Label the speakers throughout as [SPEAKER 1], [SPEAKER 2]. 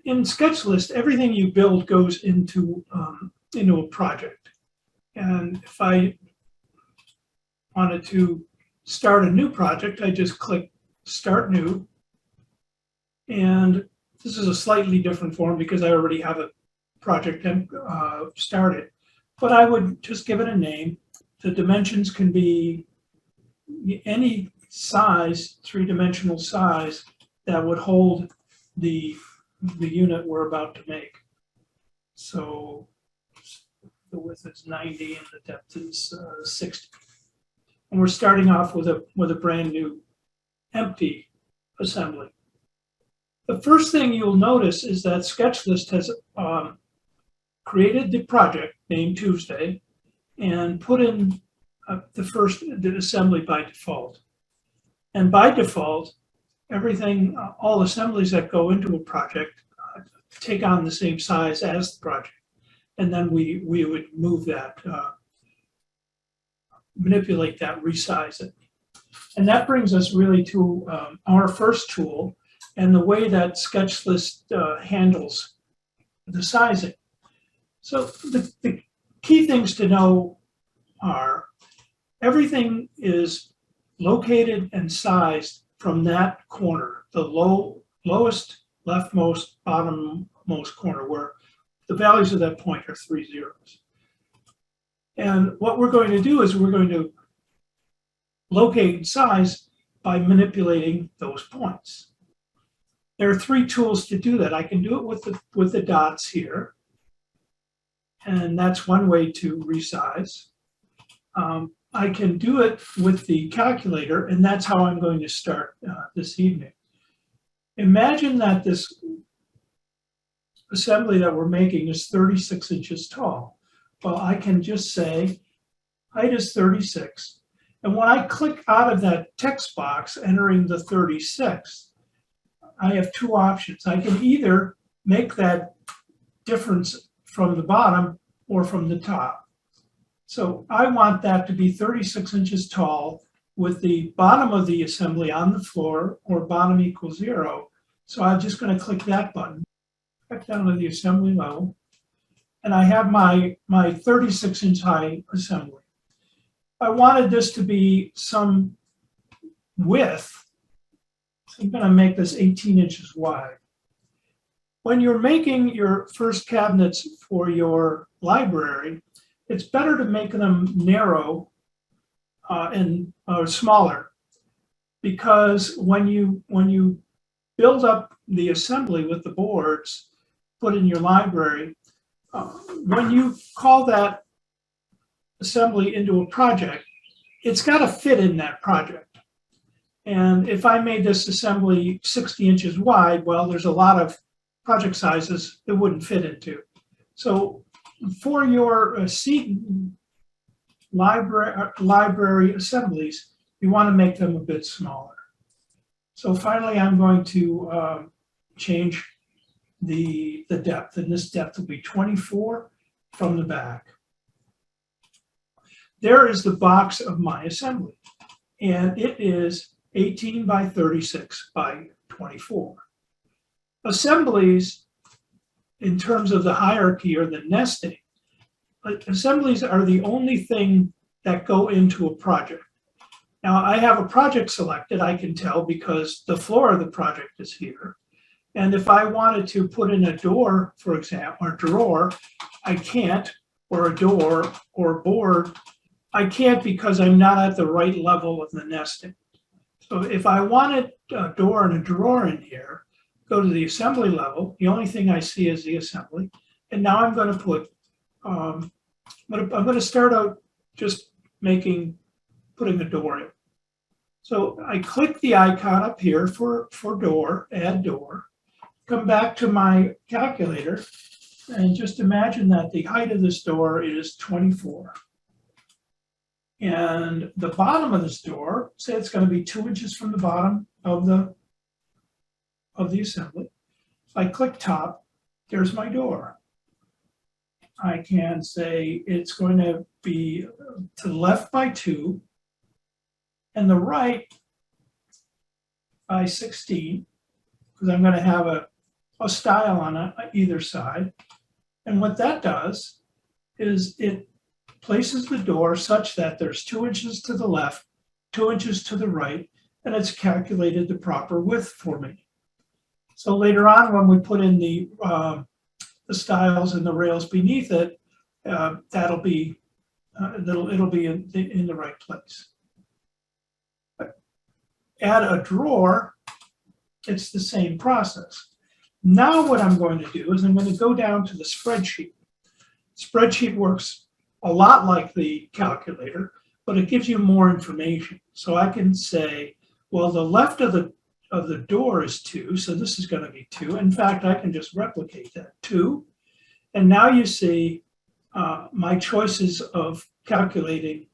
[SPEAKER 1] in SketchList, everything you build goes into a project. And if I wanted to start a new project, I just click Start New. And this is a slightly different form because I already have a project started. But I would just give it a name. The dimensions can be any size, three-dimensional size, that would hold the unit we're about to make. So the width is 90 and the depth is 60. And we're starting off with a brand new empty assembly. The first thing you'll notice is that SketchList has created the project named Tuesday and put in the assembly by default. And by default, everything, all assemblies that go into a project take on the same size as the project. And then we would move that, manipulate that, resize it. And that brings us really to our first tool and the way that SketchList handles the sizing. So the key things to know are everything is located and sized from that corner, the lowest, leftmost, bottommost corner, where the values of that point are 3 zeros. And what we're going to do is we're going to locate and size by manipulating those points. There are 3 tools to do that. I can do it with the dots here. And that's one way to resize. I can do it with the calculator, and that's how I'm going to start this evening. Imagine that this assembly that we're making is 36 inches tall. Well, I can just say height is 36. And when I click out of that text box entering the 36, I have 2 options. I can either make that difference from the bottom or from the top. So I want that to be 36 inches tall with the bottom of the assembly on the floor or bottom equals 0. So I'm just going to click that button, back down to the assembly level, and I have my 36 inch high assembly. I wanted this to be some width, so I'm going to make this 18 inches wide. When you're making your first cabinets for your library, it's better to make them narrow and smaller, because when you build up the assembly with the boards put in your library, when you call that assembly into a project, it's got to fit in that project. And if I made this assembly 60 inches wide, well, there's a lot of project sizes it wouldn't fit into. So for your library assemblies, you want to make them a bit smaller. So finally, I'm going to change the depth, and this depth will be 24 from the back. There is the box of my assembly, and it is 18 by 36 by 24. Assemblies, in terms of the hierarchy or the nesting, assemblies are the only thing that go into a project. Now, I have a project selected, I can tell, because the floor of the project is here. And if I wanted to put in a door, for example, or drawer, I can't, or a door or board, I can't because I'm not at the right level of the nesting. So if I wanted a door and a drawer in here, go to the assembly level, the only thing I see is the assembly. And now I'm going to put, I'm going to start out just putting a door in. So I click the icon up here for door, add door, come back to my calculator, and just imagine that the height of this door is 24. And the bottom of this door, say it's going to be 2 inches from the bottom of the assembly. If I click top, there's my door. I can say it's going to be to the left by 2 and the right by 16, because I'm going to have a a style on either side. And what that does is it places the door such that there's 2 inches to the left, 2 inches to the right, and it's calculated the proper width for me. So later on, when we put in the stiles and the rails beneath it, it'll be in the right place. Add a drawer, it's the same process. Now what I'm going to do is I'm going to go down to the spreadsheet. Spreadsheet works a lot like the calculator, but it gives you more information. So I can say, well, the left of the door is 2, so this is going to be 2. In fact, I can just replicate that, 2. And now you see my choices of calculating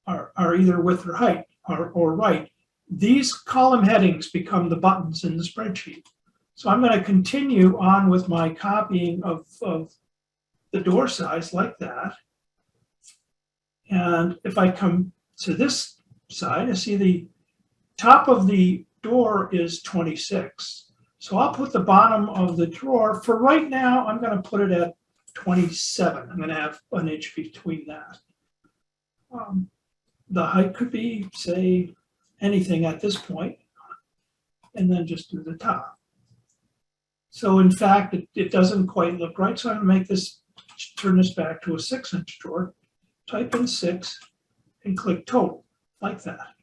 [SPEAKER 1] are either width or height or right. These column headings become the buttons in the spreadsheet. So I'm going to continue on with my copying of the door size like that. And if I come to this side, I see the top of the door is 26. So I'll put the bottom of the drawer, for right now, I'm going to put it at 27. I'm going to have an inch between that. The height could be, say, anything at this point, and then just do the top. So in fact, it doesn't quite look right. So I'm going to turn this back to a 6-inch drawer, type in 6, and click total, like that.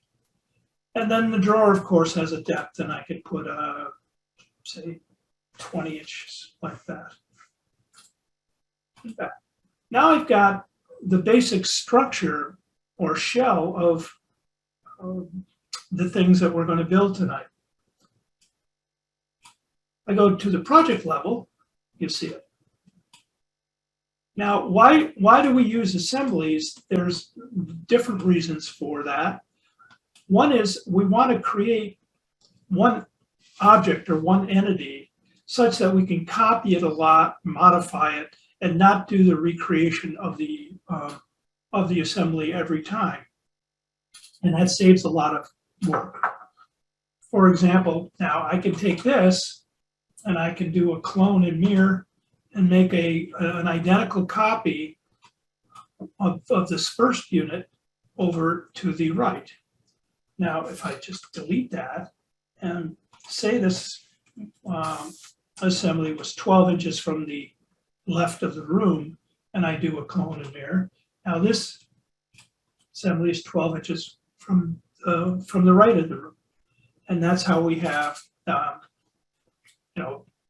[SPEAKER 1] And then the drawer, of course, has a depth, and I could put, say, 20 inches, like that. Now I've got the basic structure or shell of the things that we're going to build tonight. I go to the project level, you see it. Now, why do we use assemblies? There's different reasons for that. One is we want to create one object or one entity such that we can copy it a lot, modify it, and not do the recreation of the assembly every time. And that saves a lot of work. For example, now I can take this and I can do a clone and mirror and make an identical copy of this first unit over to the right. Now, if I just delete that and say this assembly was 12 inches from the left of the room, and I do a clone and mirror, now this assembly is 12 inches from the right of the room. And that's how we have,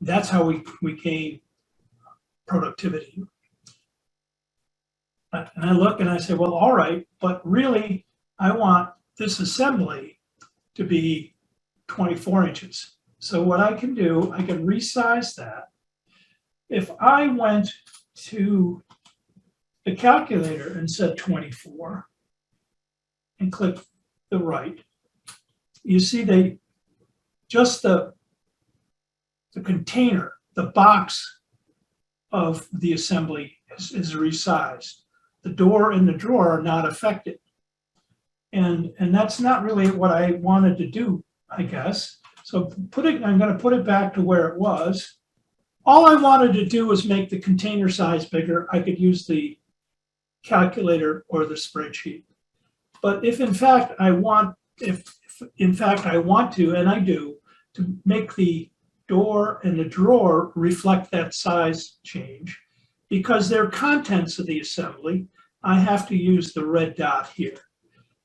[SPEAKER 1] that's how we gain productivity. And I look and I say, well, all right, but really I want this assembly to be 24 inches. So what I can do, I can resize that. If I went to the calculator and said 24 and click the right, you see just the container, the box of the assembly is resized. The door and the drawer are not affected. And that's not really what I wanted to do, I guess. So I'm going to put it back to where it was. All I wanted to do was make the container size bigger. I could use the calculator or the spreadsheet. But if in fact I want to, and I do, to make the door and the drawer reflect that size change, because they're contents of the assembly, I have to use the red dot here.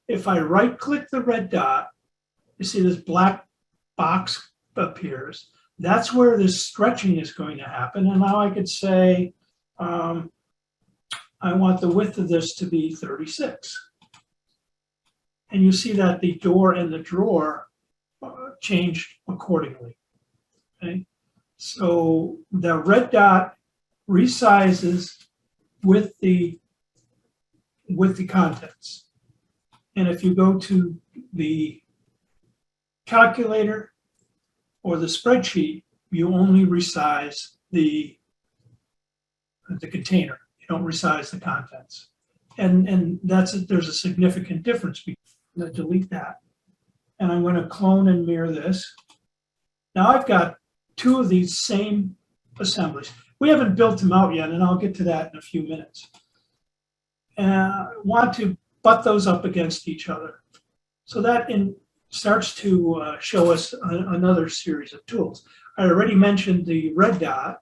[SPEAKER 1] If I right-click the red dot, you see this black box appears. That's where this stretching is going to happen. And now I could say, I want the width of this to be 36. And you see that the door and the drawer changed accordingly. Okay? So the red dot resizes with the contents. And if you go to the calculator or the spreadsheet, you only resize the container. You don't resize the contents. And there's a significant difference. I'm going to delete that. And I'm going to clone and mirror this. Now I've got two of these same assemblies. We haven't built them out yet, and I'll get to that in a few minutes. Want to butt those up against each other. So that starts to show us another series of tools. I already mentioned the red dot,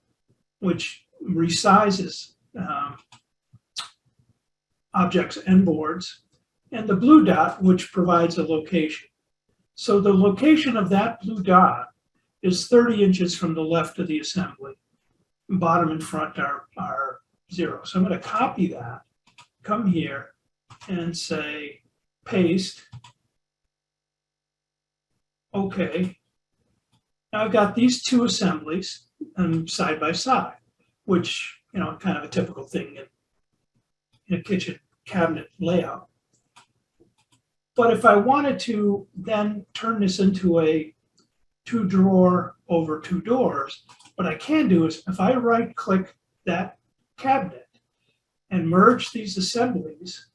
[SPEAKER 1] which resizes objects and boards, and the blue dot, which provides a location. So the location of that blue dot is 30 inches from the left of the assembly. Bottom and front are 0. So I'm going to copy that, come here, and say paste. Okay. Now I've got these two assemblies side by side, which, kind of a typical thing in a kitchen cabinet layout. But if I wanted to then turn this into a 2-drawer over 2 doors, what I can do is if I right-click that cabinet and merge these assemblies,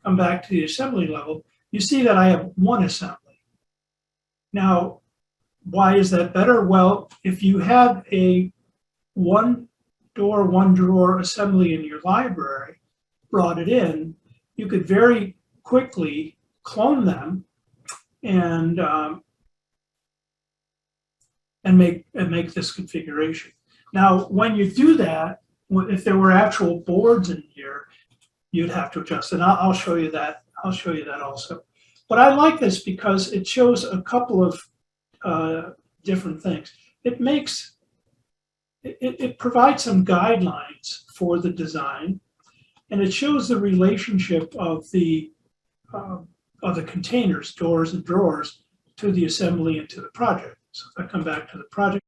[SPEAKER 1] come back to the assembly level, you see that I have one assembly. Now, why is that better? Well, if you have a 1-door, 1-drawer assembly in your library, brought it in, you could very quickly clone them and make this configuration. Now, when you do that, if there were actual boards in here, you'd have to adjust, and I'll show you that. I'll show you that also. But I like this because it shows a couple of different things. It provides some guidelines for the design, and it shows the relationship of the containers, doors and drawers, to the assembly and to the project. So if I come back to the project,